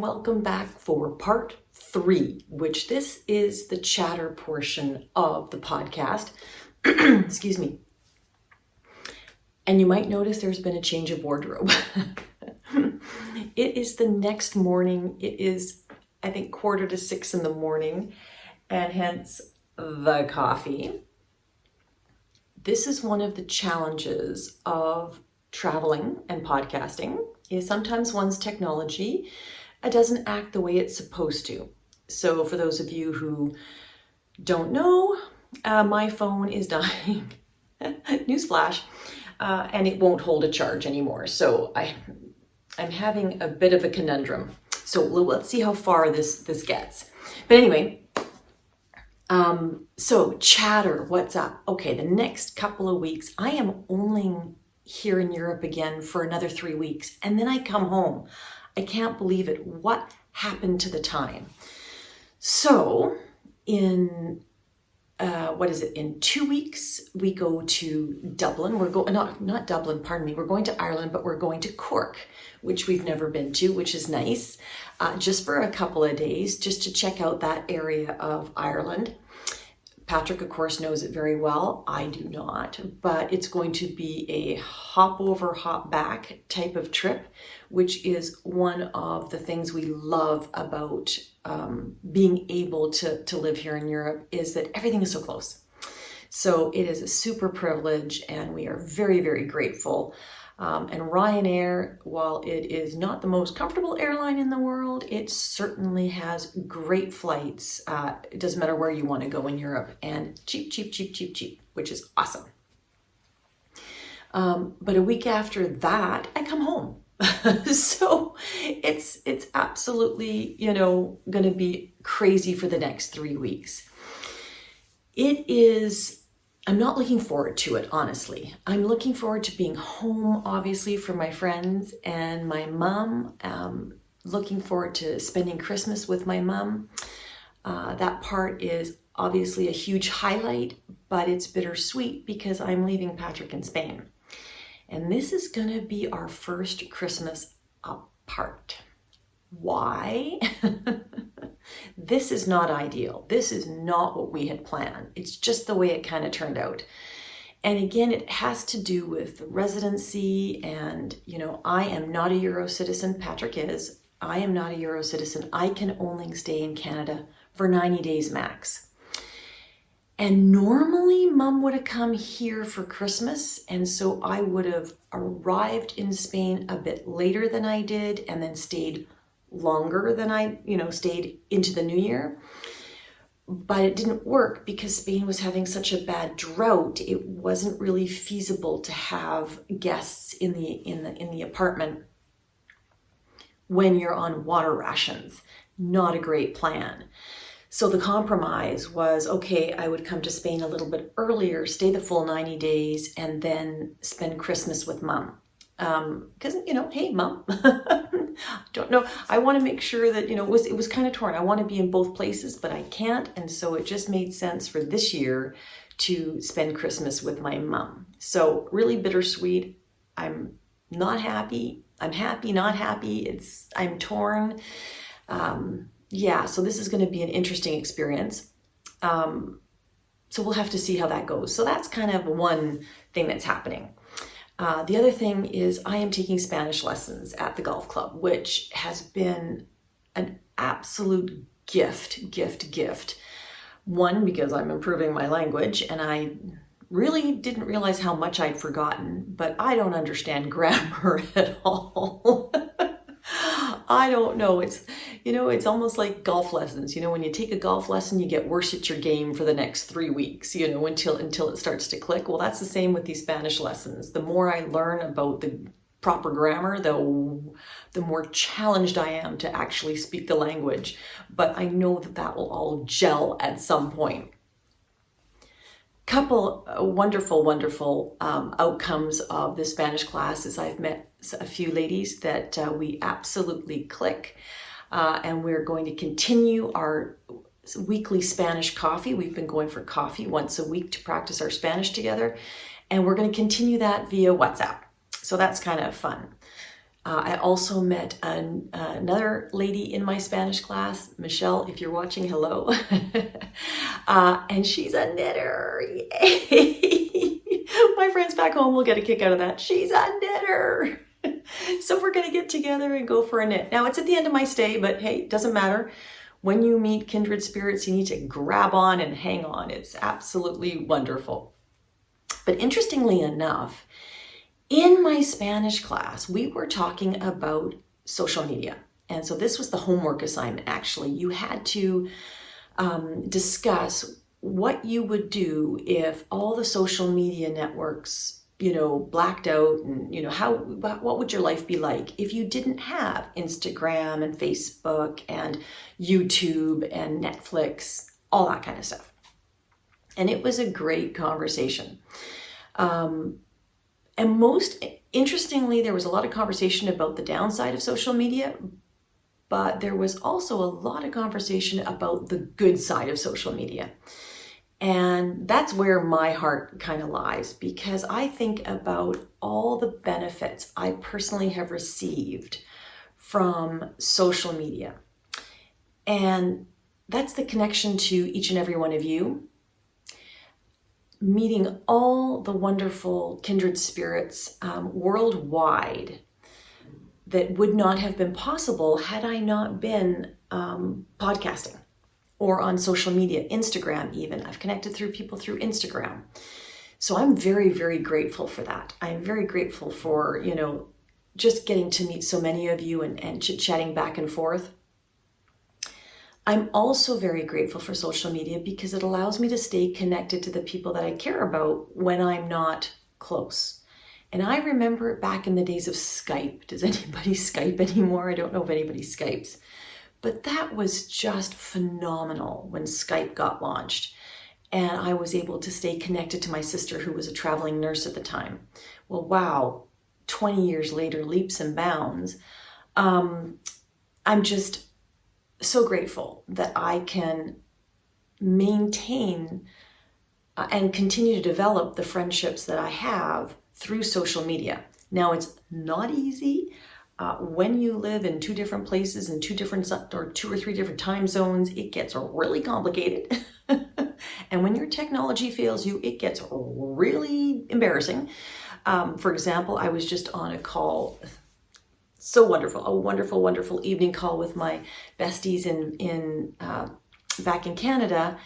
welcome back for part 3, which this is the chatter portion of the podcast. Excuse me. And you might notice there's been a change of wardrobe. It is the next morning. It is, I think, 5:45 in the morning, and hence the coffee. This is one of the challenges of traveling and podcasting, is sometimes one's technology doesn't act the way it's supposed to. So for those of you who don't know, my phone is dying. Newsflash. And it won't hold a charge anymore. So I'm having a bit of a conundrum. So let's see how far this gets. But anyway, so chatter, what's up? Okay, the next couple of weeks, I am only here in Europe again for another 3 weeks, and then I come home. I can't believe it. What happened to the time? So in in 2 weeks, we go to Dublin. We're going, not Dublin, pardon me. We're going to Ireland, but we're going to Cork, which we've never been to, which is nice, just for a couple of days, just to check out that area of Ireland. Patrick, of course, knows it very well. I do not, but it's going to be a hop over, hop back type of trip, which is one of the things we love about being able to live here in Europe, is that everything is so close. So it is a super privilege, and we are very, very grateful. And Ryanair, while it is not the most comfortable airline in the world, it certainly has great flights. It doesn't matter where you want to go in Europe, and cheap, which is awesome. But a week after that, I come home. So it's absolutely, going to be crazy for the next 3 weeks. I'm not looking forward to it, honestly. I'm looking forward to being home, obviously, for my friends and my mom. Looking forward to spending Christmas with my mom. That part is obviously a huge highlight, but it's bittersweet because I'm leaving Patrick in Spain. And this is going to be our first Christmas apart. Why? This is not ideal. This is not what we had planned. It's just the way it kind of turned out. And again, it has to do with the residency. And, I am not a Euro citizen. Patrick is. I am not a Euro citizen. I can only stay in Canada for 90 days max. And normally Mom would have come here for Christmas. And so I would have arrived in Spain a bit later than I did, and then stayed longer than I, stayed into the new year. But it didn't work because Spain was having such a bad drought. It wasn't really feasible to have guests in the apartment when you're on water rations. Not a great plan. So the compromise was, okay, I would come to Spain a little bit earlier, stay the full 90 days, and then spend Christmas with Mom. Because, hey, Mom, don't know. I want to make sure that, it was kind of torn. I want to be in both places, but I can't. And so it just made sense for this year to spend Christmas with my mom. So really bittersweet. I'm not happy. I'm happy, not happy. I'm torn. So this is going to be an interesting experience. So we'll have to see how that goes. So that's kind of one thing that's happening. The other thing is I am taking Spanish lessons at the golf club, which has been an absolute gift. One, because I'm improving my language, and I really didn't realize how much I'd forgotten, but I don't understand grammar at all. I don't know. It's almost like golf lessons. When you take a golf lesson, you get worse at your game for the next 3 weeks, until it starts to click. Well, that's the same with these Spanish lessons. The more I learn about the proper grammar, the more challenged I am to actually speak the language. But I know that will all gel at some point. Couple wonderful outcomes of the Spanish class is I've met a few ladies that we absolutely click, and we're going to continue our weekly Spanish coffee. We've been going for coffee once a week to practice our Spanish together, and we're going to continue that via WhatsApp. So that's kind of fun. I also met another lady in my Spanish class, Michelle, if you're watching, hello. And she's a knitter. Yay! My friends back home will get a kick out of that. She's a knitter. So we're going to get together and go for a knit. Now, it's at the end of my stay, but hey, it doesn't matter. When you meet kindred spirits, you need to grab on and hang on. It's absolutely wonderful. But interestingly enough, in my Spanish class, we were talking about social media. And so this was the homework assignment, actually. You had to discuss what you would do if all the social media networks, blacked out, and, what would your life be like if you didn't have Instagram and Facebook and YouTube and Netflix, all that kind of stuff. And it was a great conversation. And most interestingly, there was a lot of conversation about the downside of social media, but there was also a lot of conversation about the good side of social media. And that's where my heart kind of lies, because I think about all the benefits I personally have received from social media. And that's the connection to each and every one of you, meeting all the wonderful kindred spirits worldwide that would not have been possible had I not been podcasting or on social media, Instagram even. I've connected through people through Instagram. So I'm very, very grateful for that. I'm very grateful for, just getting to meet so many of you and chit-chatting back and forth. I'm also very grateful for social media because it allows me to stay connected to the people that I care about when I'm not close. And I remember back in the days of Skype. Does anybody Skype anymore? I don't know if anybody Skypes. But that was just phenomenal when Skype got launched. And I was able to stay connected to my sister, who was a traveling nurse at the time. Well, wow, 20 years later, leaps and bounds. I'm just so grateful that I can maintain and continue to develop the friendships that I have through social media. Now, it's not easy when you live in two different places in two or three different time zones. It gets really complicated. And when your technology fails you, it gets really embarrassing. For example, I was just on a call. So wonderful, a wonderful, wonderful evening call with my besties back in Canada.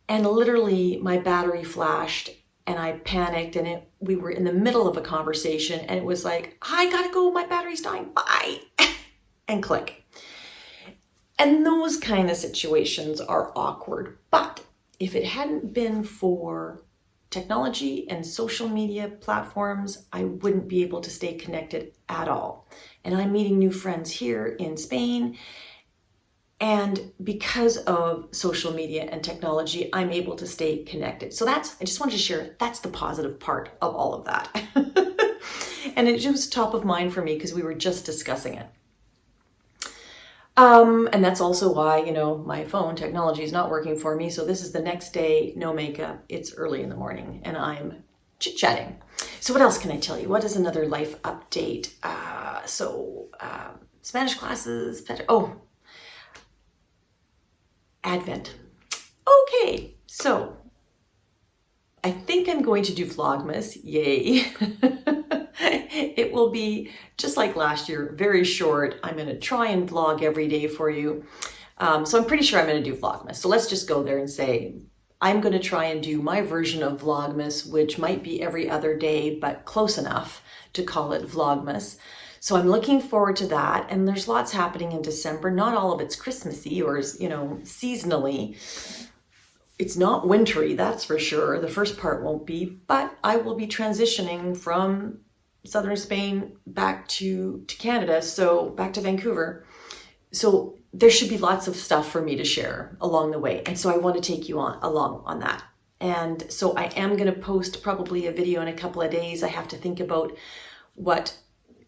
And literally my battery flashed and I panicked, and we were in the middle of a conversation and it was like, I gotta go, my battery's dying, bye, and click. And those kind of situations are awkward. But if it hadn't been for technology and social media platforms, I wouldn't be able to stay connected at all. And I'm meeting new friends here in Spain. And because of social media and technology, I'm able to stay connected. So I just wanted to share, that's the positive part of all of that. And it was top of mind for me because we were just discussing it. And that's also why, my phone technology is not working for me. So this is the next day, no makeup. It's early in the morning and I'm chit-chatting. So what else can I tell you? What is another life update? Spanish classes. Advent. Okay, so I think I'm going to do Vlogmas. Yay. It will be just like last year, very short. I'm going to try and vlog every day for you. So I'm pretty sure I'm going to do Vlogmas. So let's just go there and say, I'm going to try and do my version of Vlogmas, which might be every other day, but close enough to call it Vlogmas. So I'm looking forward to that. And there's lots happening in December. Not all of it's Christmassy or, seasonally. It's not wintry, that's for sure. The first part won't be, but I will be transitioning from southern Spain back to Canada, so back to Vancouver. So there should be lots of stuff for me to share along the way. And so I want to take you along on that. And so I am going to post probably a video in a couple of days. I have to think about what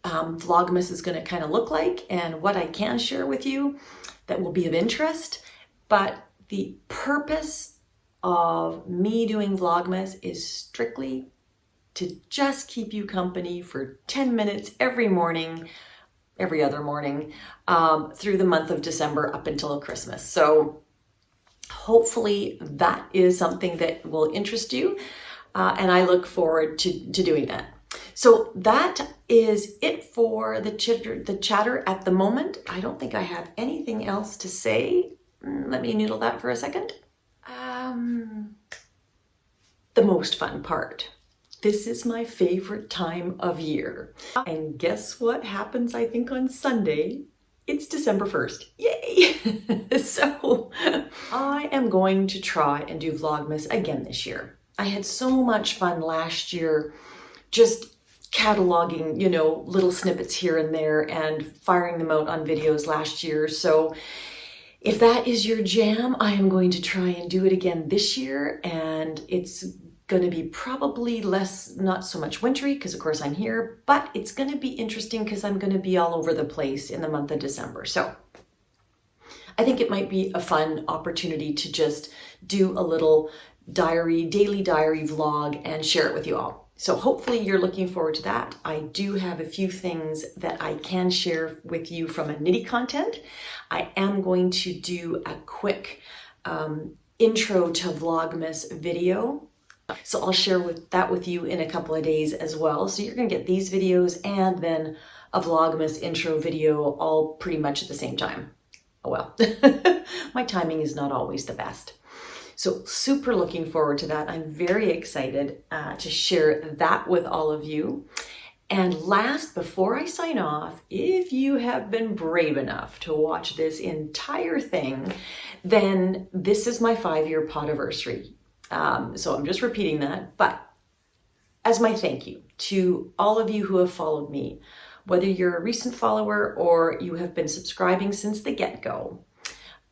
Vlogmas is going to kind of look like and what I can share with you that will be of interest. But the purpose of me doing Vlogmas is strictly to just keep you company for 10 minutes every morning, every other morning, through the month of December up until Christmas. So hopefully that is something that will interest you, and I look forward to doing that. So that is it for the chatter at the moment. I don't think I have anything else to say. Let me noodle that for a second. The most fun part. This is my favorite time of year. And guess what happens, I think, on Sunday? It's December 1st. Yay! So I am going to try and do Vlogmas again this year. I had so much fun last year just cataloging, you know, little snippets here and there and firing them out on videos last year. So if that is your jam, I am going to try and do it again this year, and it's going to be probably less, not so much wintry, because of course I'm here, but it's going to be interesting because I'm going to be all over the place in the month of December. So I think it might be a fun opportunity to just do a little daily diary vlog and share it with you all. So hopefully you're looking forward to that. I do have a few things that I can share with you from a knitty content. I am going to do a quick intro to Vlogmas video. So I'll share that with you in a couple of days as well. So you're going to get these videos and then a Vlogmas intro video all pretty much at the same time. Oh well, my timing is not always the best. So super looking forward to that. I'm very excited to share that with all of you. And last, before I sign off, if you have been brave enough to watch this entire thing, then this is my 5-year podiversary. So I'm just repeating that, but as my thank you to all of you who have followed me, whether you're a recent follower or you have been subscribing since the get-go,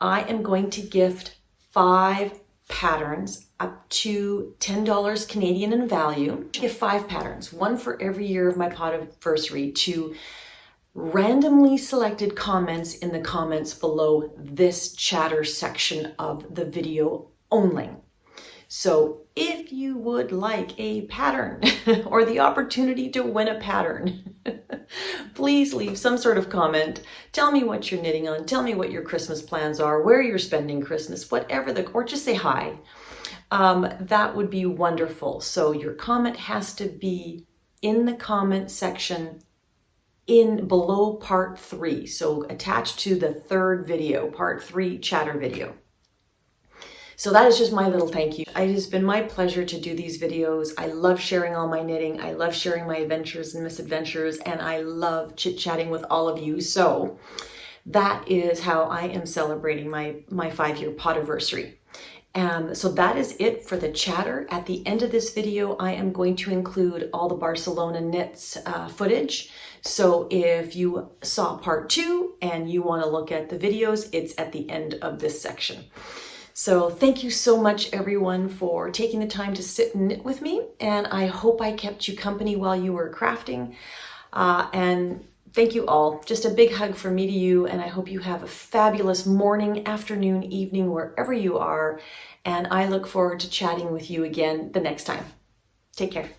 I am going to gift 5 patterns up to $10 Canadian in value. I give 5 patterns, one for every year of my podiversary, to randomly selected comments in the comments below this chatter section of the video only. So if you would like a pattern or the opportunity to win a pattern, please leave some sort of comment. Tell me what you're knitting on. Tell me what your Christmas plans are, where you're spending Christmas, whatever or just say hi. That would be wonderful. So your comment has to be in the comment section below part 3. So attached to the 3rd video, part 3 chatter video. So that is just my little thank you. It has been my pleasure to do these videos. I love sharing all my knitting. I love sharing my adventures and misadventures, and I love chit-chatting with all of you. So that is how I am celebrating my 5-year podiversary. So that is it for the chatter. At the end of this video, I am going to include all the Barcelona Knits footage. So if you saw part 2 and you want to look at the videos, it's at the end of this section. So thank you so much, everyone, for taking the time to sit and knit with me. And I hope I kept you company while you were crafting. And thank you all. Just a big hug from me to you. And I hope you have a fabulous morning, afternoon, evening, wherever you are. And I look forward to chatting with you again the next time. Take care.